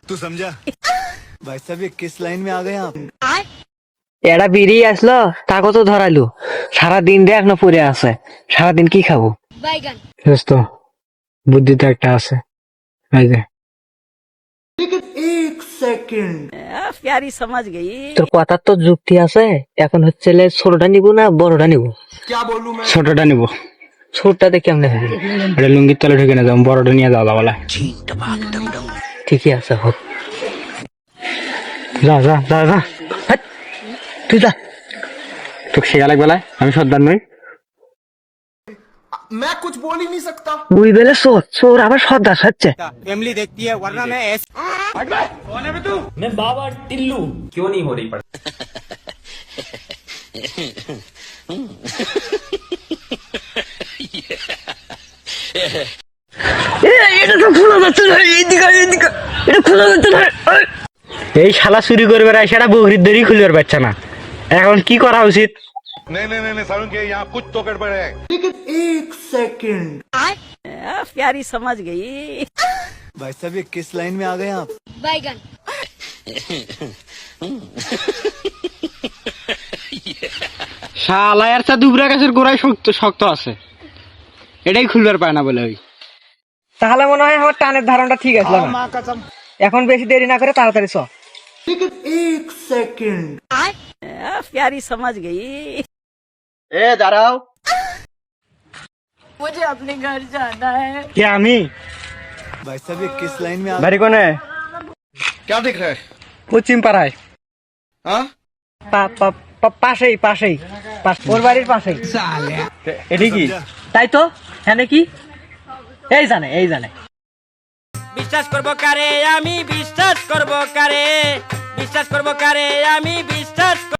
तू समझा भाई साहब ये किस लाइन में आ गए आप এরা বেরিয়ে আসলো তাকে তো ধরাইলো সারাদিন দেখ না পড়ে আছে সারাদিন কি খাবো দোস্ত বুদ্ধি তো একটা আছে এই যে प्यारी समझ गई। তোর কথার তো যুক্তি আছে এখন হচ্ছে ছোটটা নিব না বড়টা নিব ছোটটা নিব ছোটটাতে কেমনে হবে এটা লুঙ্গির তলে ঢুকে না যাও বড়টা নিয়ে যাওয়া বলা ঠিকই আছে হোক যা যা যা যা হাট, তুই যা তোকে শেখা লাগবে আমি সর্দার নই मैं कुछ बोल ही नहीं सकता। ওই বেলে চোর চোর আবার সর্দার হচ্ছে फैमिली देखती है वरना मैं ऐसे এটা তো খোলা যাচ্ছে না এইদিকে এইদিকে এটা খোলা যাচ্ছে না এই শালা চুরি করবে না সেটা বকরির দড়ি খুলবার পারছে না এখন কি করা উচিত नहीं नहीं नहीं सारुण के यहाँ कुछ तो गड़बड़ है प्यारी समझ गई। भाई साहब ये किस लाइन में आ गए आप শালা এর চা দুবরা গাছের গোড়ায় শক্ত শক্ত আছে এটাই খুলবার পায় না বলে ওই তাহলে মনে হয় আমার টানের ধারণটা ঠিক আছে না এখন বেশি দেরি না করে তাড়াতাড়ি চ प्यारी समझ गई। ए दाराओ मुझे अपने घर जाना है। কে আমি भाई साहब ये किस लाइन में आ বাড়ি কোনে क्या दिख रहा है পশ্চিম পাড়ায় हाँ পাশেই পাশেই ওর বাড়ির পাশেই এটি কি তাই তো হ্যাঁ কি এই জানে বিশ্বাস করবো কারে আমি বিশ্বাস করবো কারে বিশ্বাস করবো কারে আমি বিশ্বাস